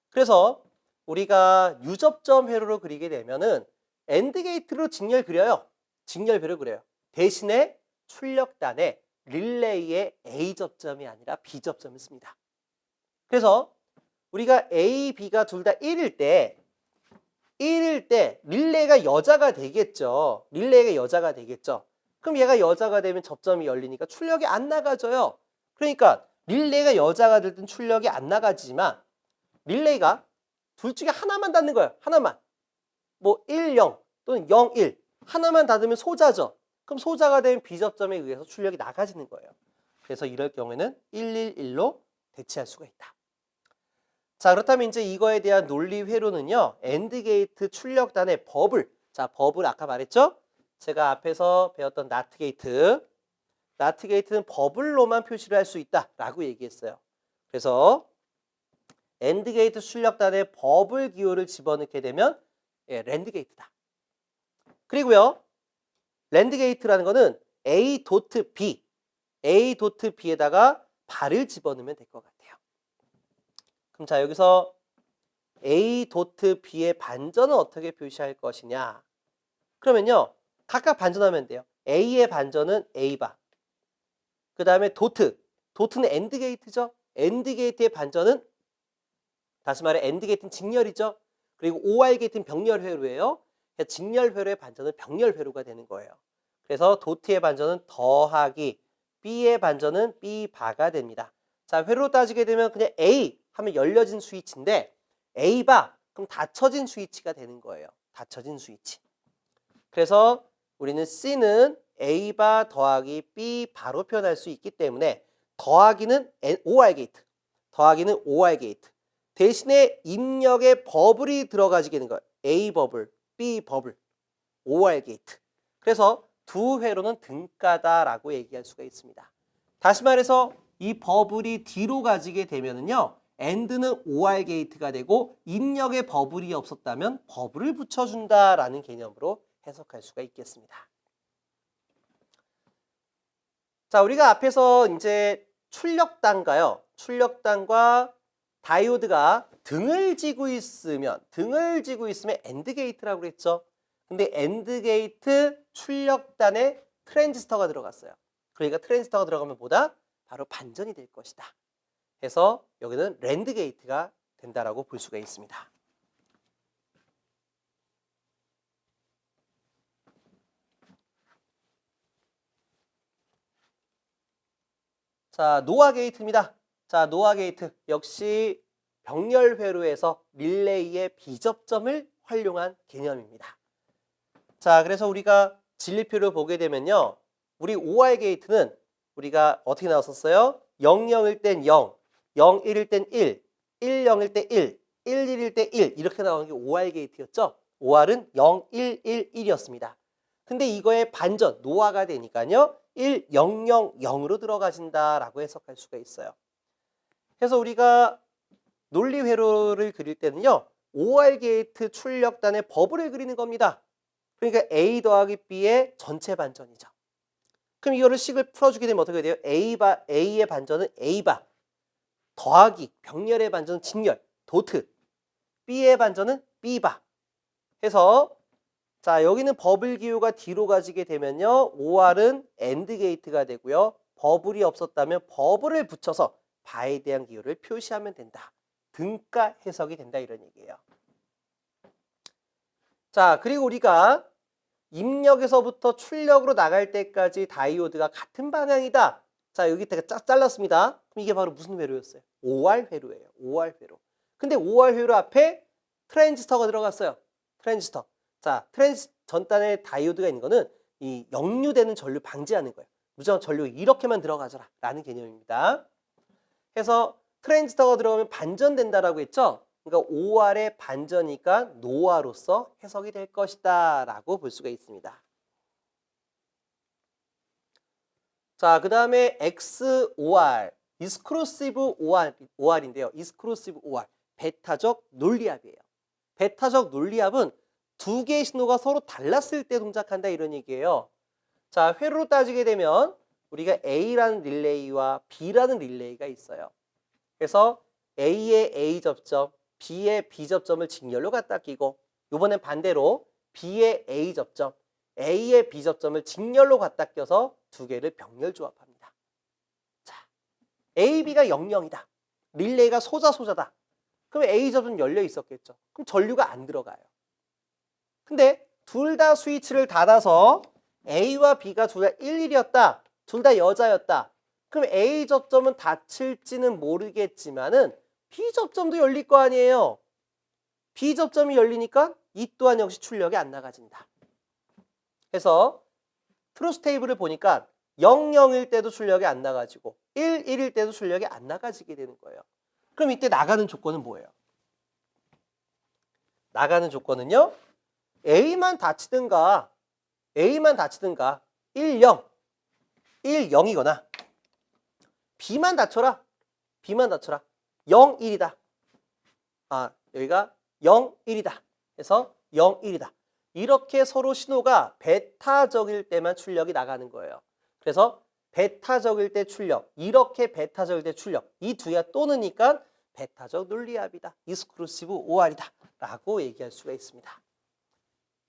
그래서 우리가 유접점 회로를 그리게 되면은 엔드 게이트로 직렬 그려요. 직렬배를 그려요. 대신에 출력단에 릴레이의 A 접점이 아니라 B 접점을 씁니다. 그래서 우리가 A, B가 둘 다 1일 때 릴레이가 여자가 되겠죠. 릴레이가 여자가 되겠죠. 그럼 얘가 여자가 되면 접점이 열리니까 출력이 안 나가져요. 그러니까 릴레이가 여자가 될 땐 출력이 안 나가지만 릴레이가 둘 중에 하나만 닫는 거예요. 하나만. 뭐 1, 0 또는 0, 1 하나만 닫으면 소자죠. 그럼 소자가 된 B접점에 의해서 출력이 나가지는 거예요. 그래서 이럴 경우에는 111로 대체할 수가 있다. 자, 그렇다면 이제 이거에 대한 논리 회로는요. AND 게이트 출력단의 법을, 자, 법을 아까 말했죠? 제가 앞에서 배웠던 나트 게이트. 나트 게이트는 버블로만 표시를 할 수 있다라고 얘기했어요. 그래서 AND 게이트 출력단에 버블 기호를 집어넣게 되면 랜드 게이트다. 그리고요. 랜드 게이트라는 거는 A.B, A.B에다가 발을 집어넣으면 될 것 같아요. 그럼 자, 여기서 A.B의 반전은 어떻게 표시할 것이냐? 그러면요. 각각 반전하면 돼요. A의 반전은 A바. 그 다음에 도트는 AND 게이트죠. AND 게이트의 반전은 다시 말해 AND 게이트는 직렬이죠. 그리고 OR 게이트는 병렬 회로예요. 직렬 회로의 반전은 병렬 회로가 되는 거예요. 그래서 도트의 반전은 더하기 B의 반전은 B바가 됩니다. 자, 회로 따지게 되면 그냥 A 하면 열려진 스위치인데 A바 그럼 닫혀진 스위치가 되는 거예요. 닫혀진 스위치. 그래서 우리는 C는 A바 더하기 B바로 표현할 수 있기 때문에 더하기는 OR 게이트, 더하기는 OR 게이트. 대신에 입력에 버블이 들어가지게 되는 거예요. A 버블, B 버블, OR 게이트. 그래서 두 회로는 등가다라고 얘기할 수가 있습니다. 다시 말해서 이 버블이 뒤로 가지게 되면은요. AND는 OR 게이트가 되고 입력에 버블이 없었다면 버블을 붙여준다라는 개념으로 해석할 수가 있겠습니다. 자, 우리가 앞에서 이제 출력단과 다이오드가 등을 지고 있으면 AND 게이트라고 그랬죠. 근데 AND 게이트 출력단에 트랜지스터가 들어갔어요. 그러니까 트랜지스터가 들어가면 뭐다? 바로 반전이 될 것이다. 해서 여기는 랜드 게이트가 된다라고 볼 수가 있습니다. 자, 노아 게이트입니다. 자, 노아 게이트 역시 병렬 회로에서 릴레이의 비접점을 활용한 개념입니다. 자, 그래서 우리가 진리표를 보게 되면요. 우리 OR 게이트는 우리가 어떻게 나왔었어요? 0, 0일 땐 0, 0, 1일 땐 1, 1, 0일 때 1, 1, 1일 때 1 이렇게 나오는 게 OR 게이트였죠. OR은 0, 1, 1, 1이었습니다. 근데 이거의 반전, 노아가 되니까요. 1, 0, 0, 0으로 들어가진다라고 해석할 수가 있어요. 그래서 우리가 논리 회로를 그릴 때는요. OR 게이트 출력단의 버블을 그리는 겁니다. 그러니까 A 더하기 B의 전체 반전이죠. 그럼 이거를 식을 풀어주게 되면 어떻게 돼요? A의 반전은 A바 더하기 병렬의 반전은 직렬, 도트. B의 반전은 B바 해서 자, 여기는 버블 기호가 뒤로 가지게 되면요. OR은 AND 게이트가 되고요. 버블이 없었다면 버블을 붙여서 바에 대한 기호를 표시하면 된다. 등가 해석이 된다 이런 얘기예요. 자, 그리고 우리가 입력에서부터 출력으로 나갈 때까지 다이오드가 같은 방향이다. 자, 여기다가 쫙 잘랐습니다. 그럼 이게 바로 무슨 회로였어요? OR 회로예요. OR 회로. 근데 OR 회로 앞에 트랜지스터가 들어갔어요. 트랜지스터. 자, 전단에 다이오드가 있는 거는 이 역류되는 전류 방지하는 거예요. 무조건 전류 이렇게만 들어가져라 라는 개념입니다. 그래서 트랜지스터가 들어가면 반전된다라고 했죠. 그러니까 OR의 반전이니까 노아로서 해석이 될 것이다 라고 볼 수가 있습니다. 자, 그 다음에 XOR, 익스클루시브 OR인데요. 익스클루시브 OR, 배타적 논리합이에요. 배타적 논리합은 두 개의 신호가 서로 달랐을 때 동작한다 이런 얘기예요. 자, 회로로 따지게 되면 우리가 A라는 릴레이와 B라는 릴레이가 있어요. 그래서 A의 A 접점, B의 B 접점을 직렬로 갖다 끼고 이번엔 반대로 B의 A 접점, A의 B 접점을 직렬로 갖다 껴서 두 개를 병렬 조합합니다. 자, A, B가 00이다. 릴레이가 소자다. 그럼 A 접점 열려 있었겠죠. 그럼 전류가 안 들어가요. 근데 둘 다 스위치를 닫아서 A와 B가 둘 다 11이었다. 둘 다 여자였다. 그럼 A 접점은 닫힐지는 모르겠지만은 B 접점도 열릴 거 아니에요. B 접점이 열리니까 이 또한 역시 출력이 안 나가진다. 그래서 트루스 테이블을 보니까 0, 0일 때도 출력이 안 나가지고 1, 1일 때도 출력이 안 나가지게 되는 거예요. 그럼 이때 나가는 조건은 뭐예요? 나가는 조건은요. A만 닫히든가 1, 0, 1, 0이거나 B만 닫혀라. 0, 1이다. 여기가 0, 1이다. 그래서 0, 1이다. 이렇게 서로 신호가 베타적일 때만 출력이 나가는 거예요. 그래서 베타적일 때 출력, 이렇게 베타적일 때 출력, 이 두 개가 또는니까 베타적 논리합이다. 이스크루시브 OR이다. 라고 얘기할 수가 있습니다.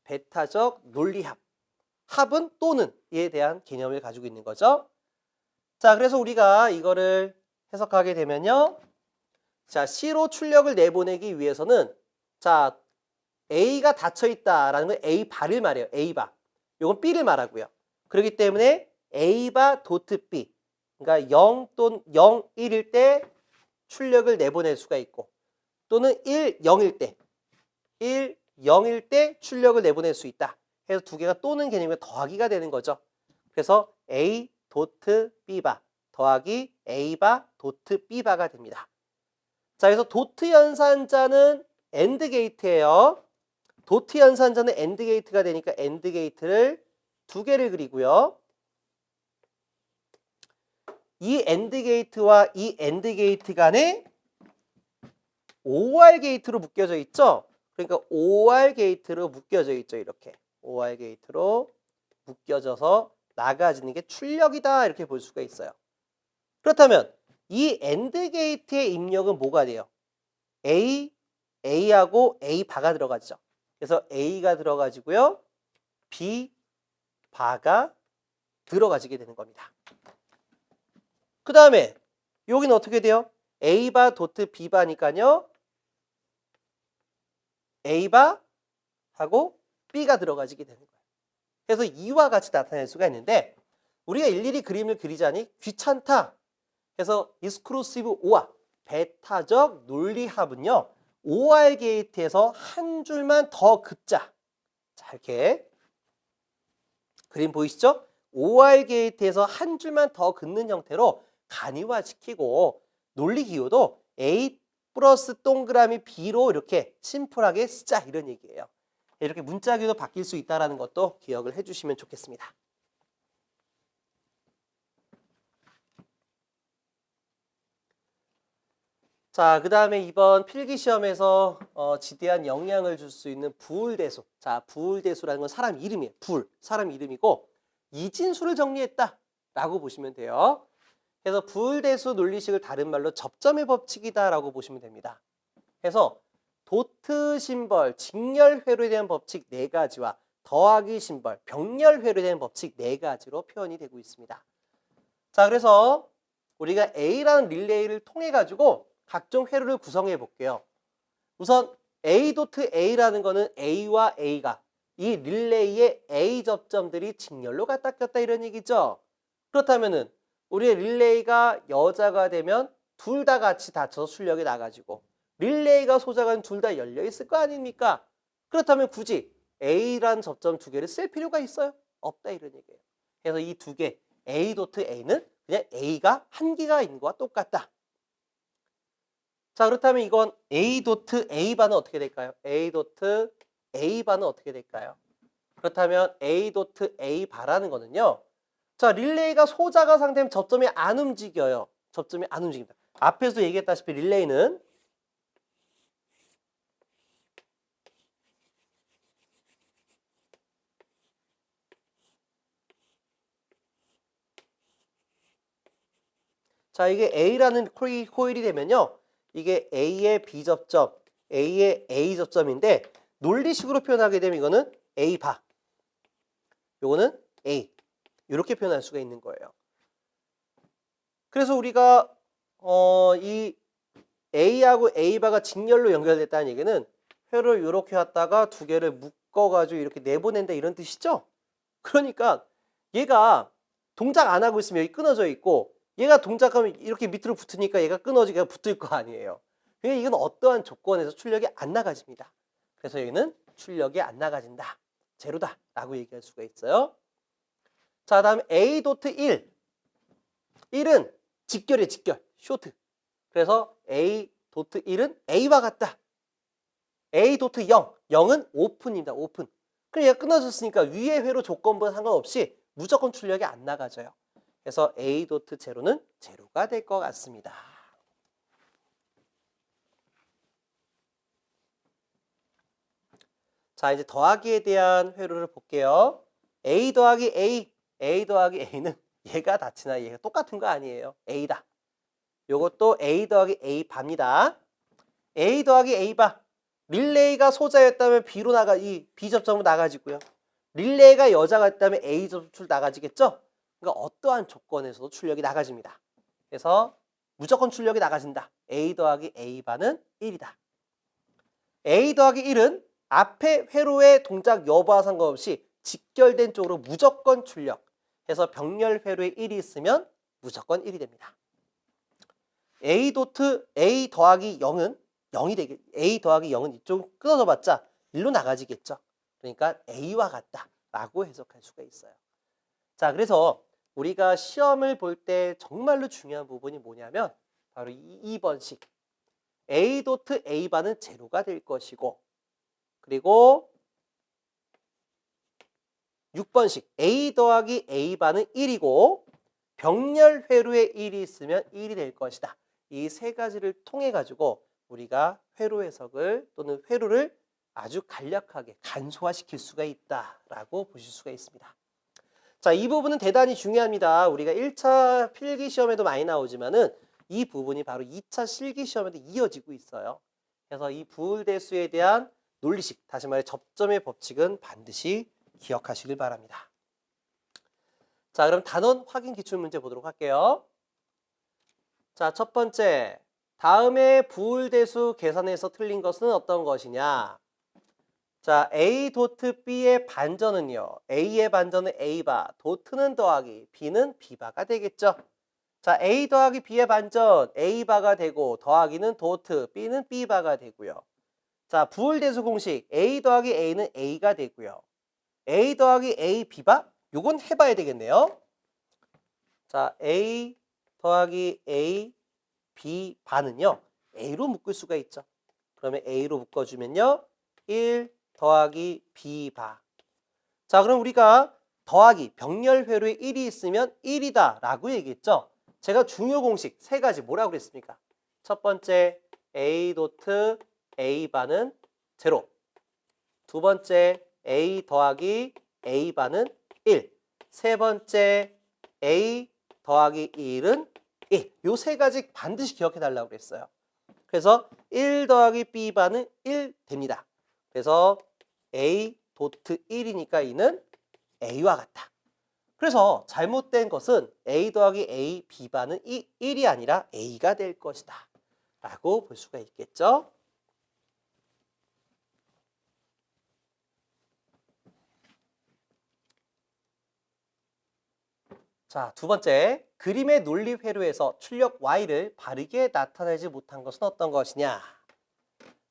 베타적 논리합. 합은 또는에 대한 개념을 가지고 있는 거죠. 자, 그래서 우리가 이거를 해석하게 되면요. 자, C로 출력을 내보내기 위해서는 자, A가 닫혀있다라는 건 A 바를 말해요. A 바. 이건 B를 말하고요. 그렇기 때문에 A 바 도트 B. 그러니까 0 또는 0, 1일 때 출력을 내보낼 수가 있고 또는 1, 0일 때 1, 0일 때 출력을 내보낼 수 있다. 해서 두 개가 또는 개념이 더하기가 되는 거죠. 그래서 A 도트 B 바 더하기 A 바 도트 B 바가 됩니다. 자, 그래서 도트 연산자는 AND 게이트예요. 도트 연산자는 AND 게이트가 되니까 AND 게이트를 두 개를 그리고요. 이 AND 게이트와 이 AND 게이트 간에 OR 게이트로 묶여져 있죠. 그러니까 OR 게이트로 묶여져 있죠. 이렇게 OR 게이트로 묶여져서 나가지는 게 출력이다. 이렇게 볼 수가 있어요. 그렇다면 이 AND 게이트의 입력은 뭐가 돼요? A하고 A 바가 들어가죠. 그래서 A가 들어가지고요. B 바가 들어가지게 되는 겁니다. 그 다음에 여기는 어떻게 돼요? A 바 도트 B 바니까요. A 바 하고 B가 들어가지게 되는 거예요. 그래서 이와 같이 나타낼 수가 있는데 우리가 일일이 그림을 그리자니 귀찮다. 그래서 이스크루시브 OR, 베타적 논리합은요. OR 게이트에서 한 줄만 더 긋자. 자, 이렇게 그림 보이시죠? OR 게이트에서 한 줄만 더 긋는 형태로 간이화시키고 논리 기호도 A 플러스 동그라미 B로 이렇게 심플하게 쓰자 이런 얘기예요. 이렇게 문자 기호도 바뀔 수 있다는 것도 기억을 해주시면 좋겠습니다. 자, 그 다음에 이번 필기시험에서 지대한 영향을 줄 수 있는 부울대수. 자, 부울대수라는 건 사람 이름이에요. 사람 이름이고 이진수를 정리했다 라고 보시면 돼요. 그래서 부울대수 논리식을 다른 말로 접점의 법칙이다 라고 보시면 됩니다. 그래서 도트 심벌, 직렬회로에 대한 법칙 4가지와 더하기 심벌, 병렬회로에 대한 법칙 4가지로 표현이 되고 있습니다. 자, 그래서 우리가 A라는 릴레이를 통해 가지고 각종 회로를 구성해 볼게요. 우선 A 도트 A라는 거는 A와 A가 이 릴레이의 A 접점들이 직렬로 갔다 꼈다 이런 얘기죠. 그렇다면은 우리의 릴레이가 여자가 되면 둘 다 같이 닫혀서 출력이 나가지고 릴레이가 소자가 둘 다 열려 있을 거 아닙니까? 그렇다면 굳이 A라는 접점 두 개를 쓸 필요가 있어요? 없다 이런 얘기예요. 그래서 이 두 개 A 도트 A는 그냥 A가 한 개가 있는 거와 똑같다. 자, 그렇다면 이건 A 도트 A 바는 어떻게 될까요? A 도트 A 바는 어떻게 될까요? 그렇다면 A 도트 A 바라는 거는요. 자, 릴레이가 소자가 상태면 접점이 안 움직여요. 접점이 안 움직입니다. 앞에서 얘기했다시피 릴레이는 자, 이게 A라는 코일이 되면요. 이게 A의 B 접점, A의 A 접점인데 논리식으로 표현하게 되면 이거는 A 바. 요거는 A. 이렇게 표현할 수가 있는 거예요. 그래서 우리가 이 A하고 A 바가 직렬로 연결됐다는 얘기는 회를 이렇게 왔다가 두 개를 묶어가지고 이렇게 내보낸다 이런 뜻이죠? 그러니까 얘가 동작 안 하고 있으면 여기 끊어져 있고 얘가 동작하면 이렇게 밑으로 붙으니까 얘가 끊어지게 붙을 거 아니에요. 그러니까 이건 어떠한 조건에서 출력이 안 나가집니다. 그래서 여기는 출력이 안 나가진다. 제로다 라고 얘기할 수가 있어요. 자, 다음 A 도트 1. 1은 직결이에요, 직결. 쇼트. 그래서 A 도트 1은 A와 같다. A 도트 0. 0은 오픈입니다. 오픈. 그럼 얘가 끊어졌으니까 위의 회로 조건부와 상관없이 무조건 출력이 안 나가져요. 그래서 A 도트 제로는 제로가 될 것 같습니다. 자, 이제 더하기에 대한 회로를 볼게요. A 더하기 A, A 더하기 A는 얘가 다치나 얘가 똑같은 거 아니에요. A다. 요것도 A 더하기 A 바입니다. A 더하기 A 바. 릴레이가 소자였다면 B로 이 B 접점으로 나가지고요. 릴레이가 여자가 있다면 A 접출 나가지겠죠? 그러니까 어떠한 조건에서도 출력이 나가집니다. 그래서 무조건 출력이 나가진다. A 더하기 A 바는 1이다. A 더하기 1은 앞에 회로의 동작 여부와 상관없이 직결된 쪽으로 무조건 출력. 해서 병렬 회로에 1이 있으면 무조건 1이 됩니다. A 도트 A 더하기 0은 0이 되겠. A 더하기 0은 이쪽 끊어져 봤자 1로 나가지겠죠. 그러니까 A와 같다라고 해석할 수가 있어요. 자, 그래서 우리가 시험을 볼 때 정말로 중요한 부분이 뭐냐면 바로 2번식. A 도트 A 바는 제로가 될 것이고, 그리고 6번식 A 더하기 A 바는 1이고 병렬 회로에 1이 있으면 1이 될 것이다. 이 세 가지를 통해 가지고 우리가 회로 해석을 또는 회로를 아주 간략하게 간소화시킬 수가 있다라고 보실 수가 있습니다. 자, 이 부분은 대단히 중요합니다. 우리가 1차 필기 시험에도 많이 나오지만은 이 부분이 바로 2차 실기 시험에도 이어지고 있어요. 그래서 이 부울대수에 대한 논리식, 다시 말해 접점의 법칙은 반드시 기억하시길 바랍니다. 자, 그럼 단원 확인 기출문제 보도록 할게요. 자, 첫 번째. 다음에 부울대수 계산에서 틀린 것은 어떤 것이냐? 자, A 도트 B의 반전은요. A의 반전은 A바, 도트는 더하기, B는 B바가 되겠죠. 자, A 더하기 B의 반전 A바가 되고 더하기는 도트, B는 B바가 되고요. 자, 부울대수 공식 A 더하기 A는 A가 되고요. A 더하기 A B바? 요건 해봐야 되겠네요. 자, A 더하기 A B 바는요. A로 묶을 수가 있죠. 그러면 A로 묶어주면요. 1 더하기 B 바. 자, 그럼 우리가 더하기 병렬 회로에 1이 있으면 1이다 라고 얘기했죠. 제가 중요 공식 세 가지 뭐라고 그랬습니까? 첫 번째 A 도트 A 바는 제로. 두 번째 A 더하기 A 바는 1. 세 번째 A 더하기 1은 1. 요 세 가지 반드시 기억해 달라고 그랬어요. 그래서 1 더하기 B 바는 1 됩니다. 그래서 A 도트 1이니까 이는 A와 같다. 그래서 잘못된 것은 A 더하기 A B 바는 1이 아니라 A가 될 것이다 라고 볼 수가 있겠죠. 자, 두 번째. 그림의 논리 회로에서 출력 Y를 바르게 나타내지 못한 것은 어떤 것이냐?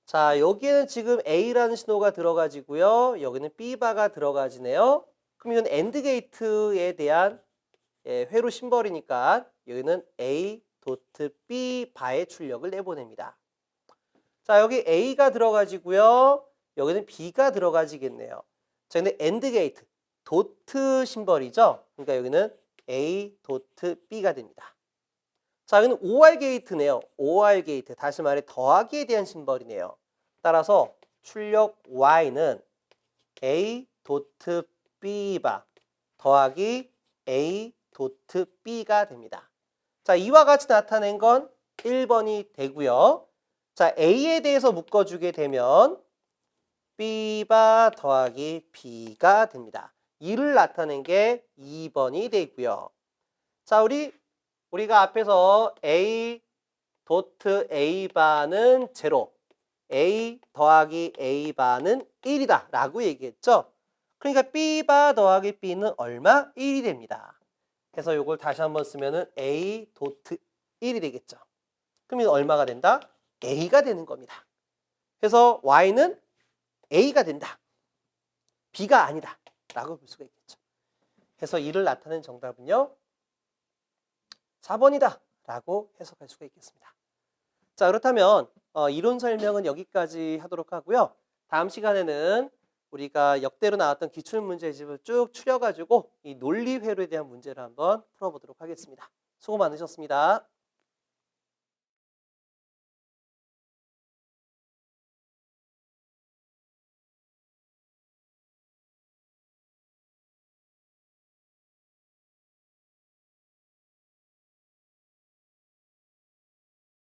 자, 여기에는 지금 A라는 신호가 들어가지고요. 여기는 B바가 들어가지네요. 그럼 이건 AND 게이트에 대한 회로 심벌이니까 여기는 A 도트 B 바의 출력을 내보냅니다. 자, 여기 A가 들어가지고요. 여기는 B가 들어가지겠네요. 자, 근데 AND 게이트 도트 심벌이죠. 그러니까 여기는 A 도트 B가 됩니다. 자, 여기는 OR 게이트네요. OR 게이트. 다시 말해 더하기에 대한 심벌이네요. 따라서 출력 Y는 A 도트 B바 더하기 A 도트 B가 됩니다. 자, 이와 같이 나타낸 건 1번이 되고요. 자, A에 대해서 묶어주게 되면 B바 더하기 B가 됩니다. 이를 나타낸 게 2번이 되고요. 자, 우리가 앞에서 A 도트 A 바는 제로, A 더하기 A 바는 1이다 라고 얘기했죠. 그러니까 B 바 더하기 B는 얼마? 1이 됩니다. 그래서 이걸 다시 한번 쓰면은 A 도트 1이 되겠죠. 그럼 이건 얼마가 된다? A가 되는 겁니다. 그래서 Y는 A가 된다. B가 아니다 라고 볼 수가 있겠죠. 해서 이를 나타낸 정답은요. 4번이다 라고 해석할 수가 있겠습니다. 자, 그렇다면 이론 설명은 여기까지 하도록 하고요. 다음 시간에는 우리가 역대로 나왔던 기출문제집을 쭉 추려가지고 이 논리 회로에 대한 문제를 한번 풀어보도록 하겠습니다. 수고 많으셨습니다.